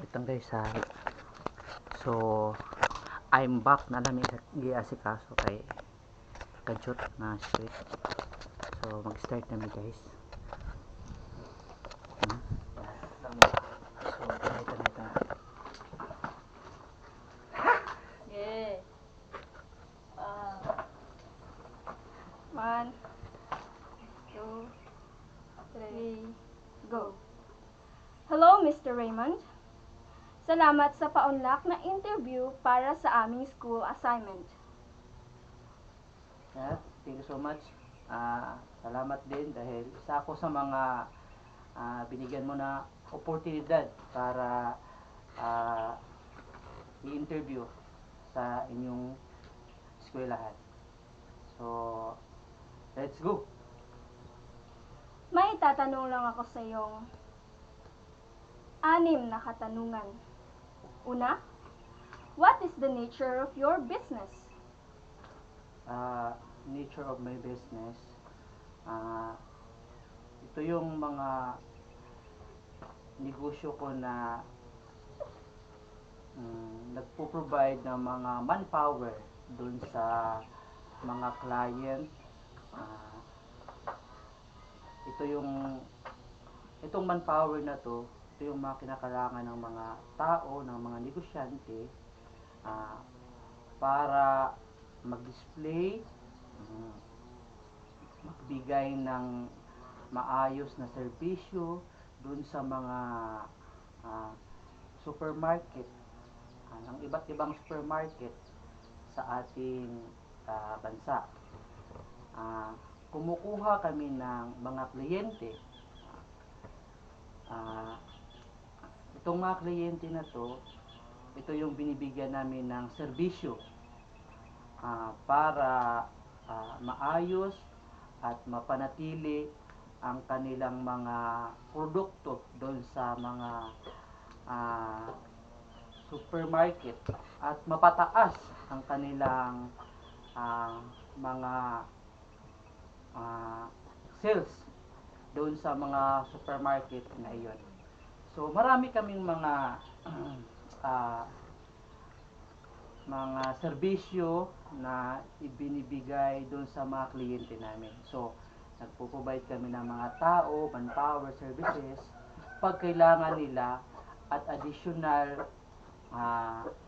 itang guys ha. So I'm back na lang giasikaso kay kajut na street. So mag-start na mi guys. So ito na. Yeah. 1, 2, 3, go. Hello, Mr. Raymond. Salamat sa paunlak na interview para sa aming school assignment. Yeah, thank you so much. Salamat din dahil isa ako sa mga binigyan mo na oportunidad para i-interview sa inyong eskwelahan. So, let's go! May tatanong lang ako sa iyong 6 na katanungan. Una, what is the nature of your business? Nature of my business, ito yung mga negosyo ko na nagpo-provide ng mga manpower dun sa mga client. Itong manpower na to, ito yung mga kinakailangan ng mga tao, ng mga negosyante para mag-display, magbigay ng maayos na serbisyo dun sa mga supermarket, ng iba't ibang supermarket sa ating bansa. Kumukuha kami ng mga kliyente. Itong mga kliyente na to, ito yung binibigyan namin ng serbisyo para maayos at mapanatili ang kanilang mga produkto doon sa mga supermarket at mapataas ang kanilang mga sales doon sa mga supermarket na iyon. So marami kaming mga serbisyo na ibinibigay doon sa mga kliyente namin. So nagpo-provide kami ng mga tao, manpower services pag kailangan nila at additional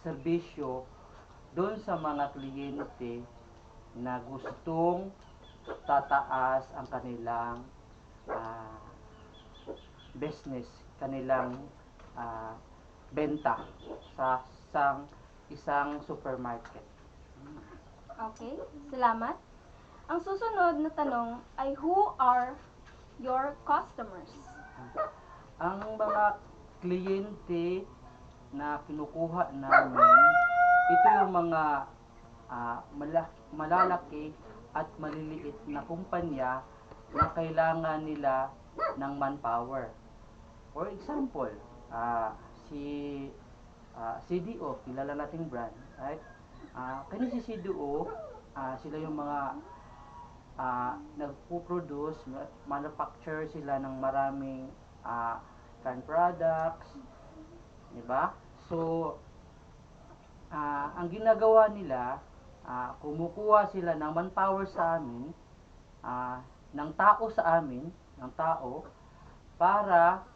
serbisyo doon sa mga kliyente na gustong tataas ang kanilang business, kanilang benta sa isang supermarket. Okay, salamat. Ang susunod na tanong ay who are your customers? Ang mga kliyente na kinukuha namin, ito yung mga malalaki at maliliit na kumpanya na kailangan nila ng manpower. For example, si CDO, kilala nating brand, right? Kani si CDO, sila yung mga nagpo-produce, manufacture sila ng maraming canned products, di ba? So, ang ginagawa nila, kumukuha sila ng manpower sa amin, ng tao sa amin, ng tao, para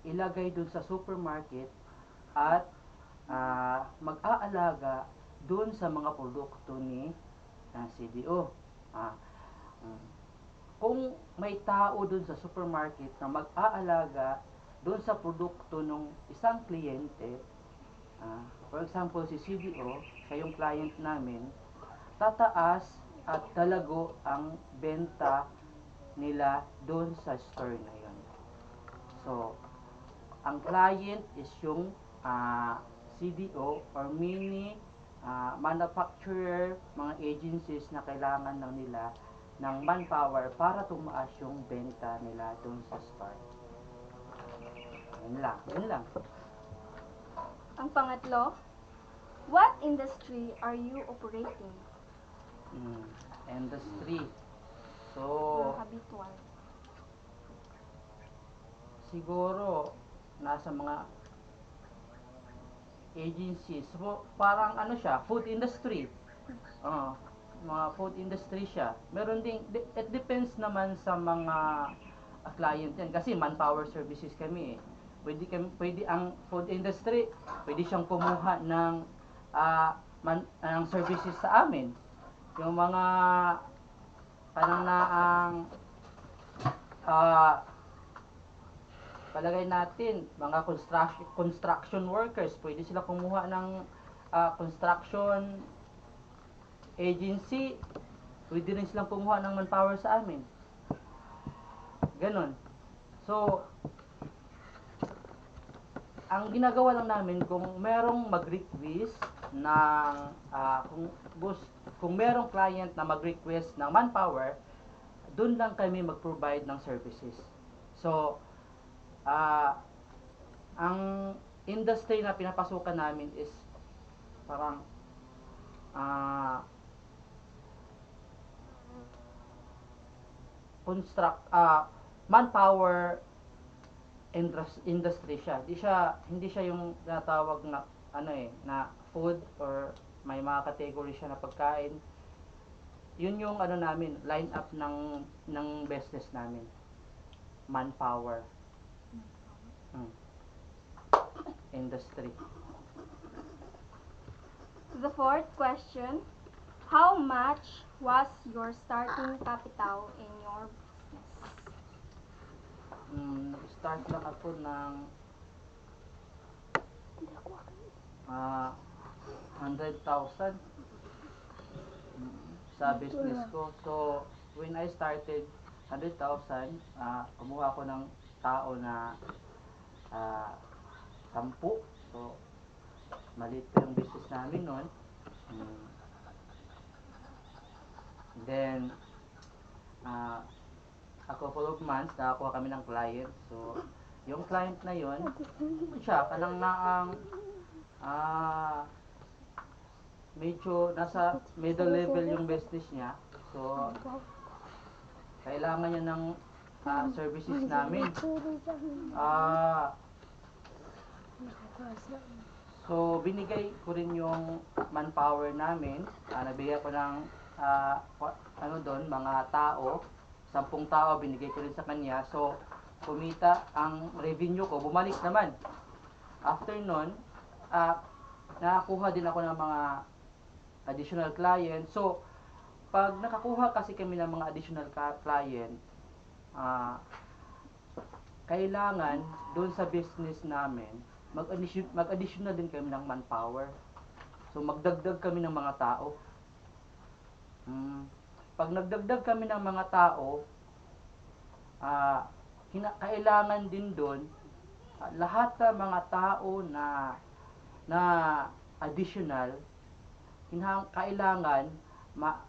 ilagay dun sa supermarket at mag-aalaga dun sa mga produkto ni CDO. Kung may tao dun sa supermarket na mag-aalaga dun sa produkto ng isang kliyente, for example si CDO, siya yung client namin, tataas at dalago ang benta nila dun sa store na yun. So, ang client is yung CDO or mini manufacturer, mga agencies na kailangan lang nila ng manpower para tumaas yung benta nila dun sa store. Yun lang. Ang pangatlo, what industry are you operating? Industry. So, habitual. Siguro nasa mga agencies. So, parang ano siya, food industry. Oo, mga food industry siya. Meron ding, it depends naman sa mga client yan. Kasi manpower services kami eh. Pwede ang food industry, pwede siyang kumuha ng ng services sa amin. Yung mga parang na ang ah, palagay natin, mga construction workers, pwede sila kumuha ng construction agency, pwede rin silang kumuha ng manpower sa amin. Ganon. So, ang ginagawa lang namin kung merong mag-request ng kung merong client na mag-request ng manpower, doon lang kami mag-provide ng services. So, ang industry na pinapasukan namin is parang ah, construct manpower industry siya. Hindi siya yung tinatawag na ano na food or may mga category siya na pagkain. Yun yung ano namin, line up ng business namin. Manpower. Industry. The fourth question, how much was your starting capital in your business? Start lang ako ng 100,000 sa business ko. So, when I started 100,000, kumuha ako ng tao na 10. So, maliit pa yung business namin noon. Then, a couple of months, nakakuha kami ng client. So, yung client na yun, siya, kanang na ang medyo nasa middle level yung business niya. So, kailangan niya ng services namin. So, binigay ko rin yung manpower namin. Nabigay ko ng mga tao. 10 tao, binigay ko rin sa kanya. So, kumita ang revenue ko. Bumalik naman. After nun, nakakuha din ako ng mga additional client. So, pag nakakuha kasi kami ng mga additional client, kailangan doon sa business namin, mag-additional din kami ng manpower. So, magdagdag kami ng mga tao. Pag nagdagdag kami ng mga tao, kailangan din doon, lahat ng mga tao na additional, kailangan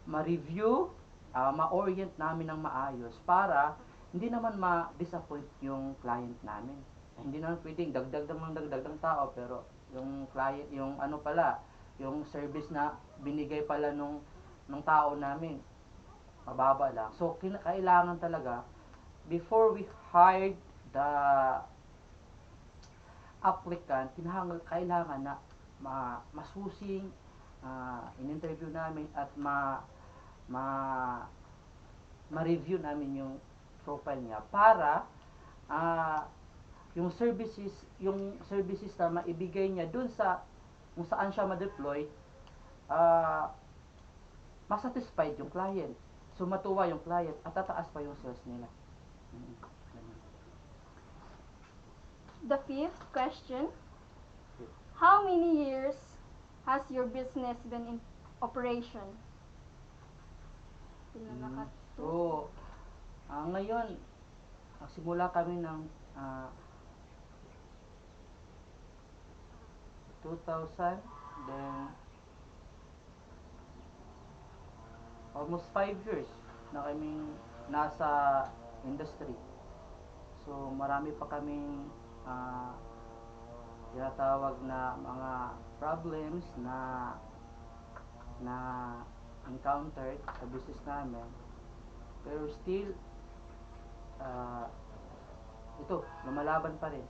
ma-review, ma-orient namin ng maayos para hindi naman ma-disappoint yung client namin. Hindi naman pwedeng dagdag ng tao pero yung client, yung ano pala, yung service na binigay pala nung tao namin mababa lang. So kailangan talaga before we hired the applicant, kailangan na masusing in-interview namin at ma-review namin yung profile niya para yung services na maibigay niya dun sa kung saan siya ma-deploy, masatisfied yung client. So matuwa yung client at tataas pa yung sales nila. The fifth question, how many years has your business been in operation? So, ngayon, nagsimula kami ng 2000, then almost 5 years na kaming nasa industry. So, marami pa kaming tinatawag na mga problems na encountered sa business namin. Pero still, ito, lumalaban pa rin.